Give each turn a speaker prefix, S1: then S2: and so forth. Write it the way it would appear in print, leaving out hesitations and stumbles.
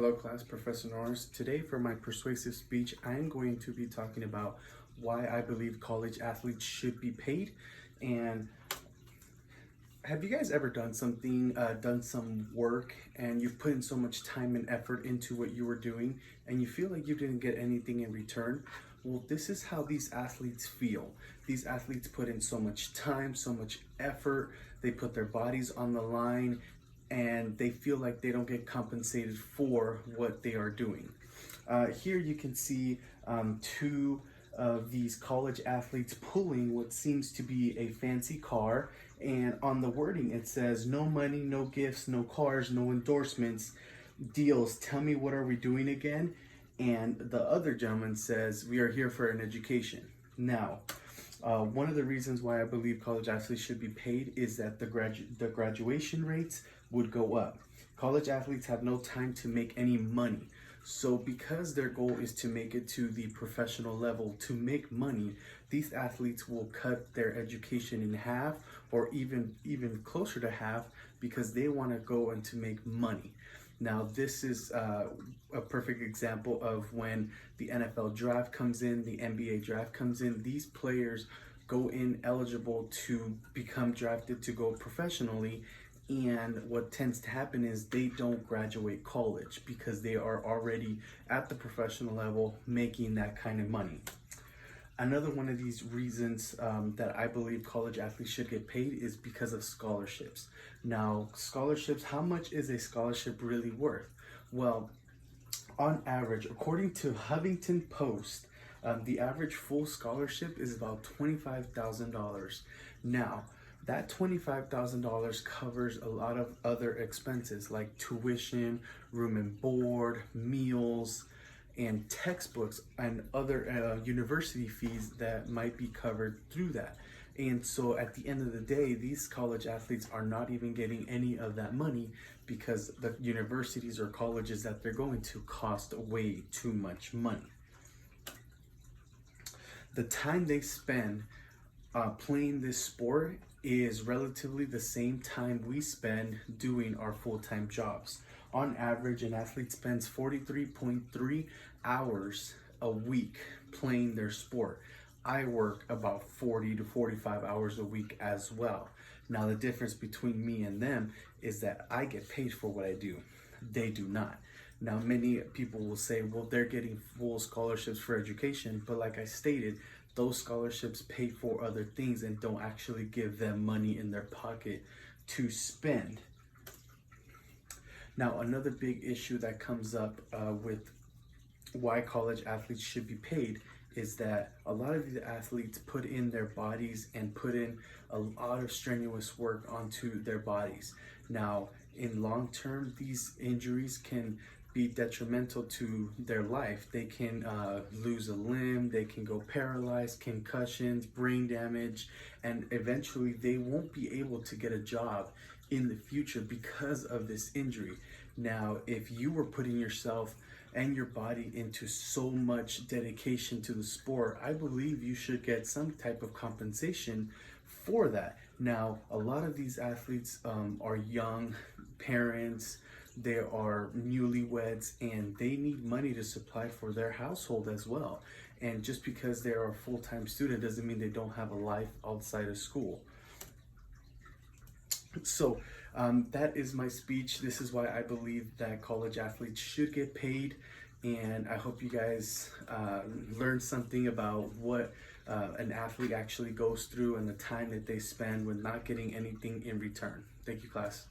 S1: Hello class, Professor Norris. Today for my persuasive speech, I am going to be talking about why I believe college athletes should be paid. And have you guys ever done something, done some work, and you've put in so much time and effort into what you were doing, and you feel like you didn't get anything in return? Well, this is how these athletes feel. These athletes put in so much time, so much effort, they put their bodies on the line, and they feel like they don't get compensated for what they are doing. Here you can see two of these college athletes pulling what seems to be a fancy car, and on the wording it says, "No money, no gifts, no cars, no endorsements, deals. Tell me, what are we doing again?" And the other gentleman says, "We are here for an education." Now, one of the reasons why I believe college athletes should be paid is that the graduation rates would go up. College athletes have no time to make any money. So because their goal is to make it to the professional level to make money, these athletes will cut their education in half, or even closer to half, because they want to go and to make money. Now, this is a perfect example of when the NFL draft comes in, the NBA draft comes in. These players go in eligible to become drafted to go professionally, and what tends to happen is they don't graduate college because they are already at the professional level making that kind of money. Another one of these reasons that I believe college athletes should get paid is because of scholarships. Now, scholarships, how much is a scholarship really worth? Well, on average, according to Huffington Post, the average full scholarship is about $25,000. Now, that $25,000 covers a lot of other expenses like tuition, room and board, meals, and textbooks, and other university fees that might be covered through that. And so at the end of the day, these college athletes are not even getting any of that money because the universities or colleges that they're going to cost way too much money. The time they spend playing this sport is relatively the same time we spend doing our full-time jobs. On average, an athlete spends 43.3 hours a week playing their sport. I work about 40 to 45 hours a week as well. Now, the difference between me and them is that I get paid for what I do. They do not. Now, many people will say, well, they're getting full scholarships for education, but like I stated, those scholarships pay for other things and don't actually give them money in their pocket to spend. Now, another big issue that comes up with why college athletes should be paid is that a lot of these athletes put in their bodies and put in a lot of strenuous work onto their bodies. Now, in long term, these injuries can be detrimental to their life. They can lose a limb, they can go paralyzed, concussions, brain damage, and eventually they won't be able to get a job in the future because of this injury. Now, if you were putting yourself and your body into so much dedication to the sport, I believe you should get some type of compensation for that. Now, a lot of these athletes are young parents, they are newlyweds, and they need money to supply for their household as well. And just because they are a full-time student doesn't mean they don't have a life outside of school. So that is my speech. This is why I believe that college athletes should get paid, and I hope you guys learn something about what an athlete actually goes through and the time that they spend with not getting anything in return. Thank you, class.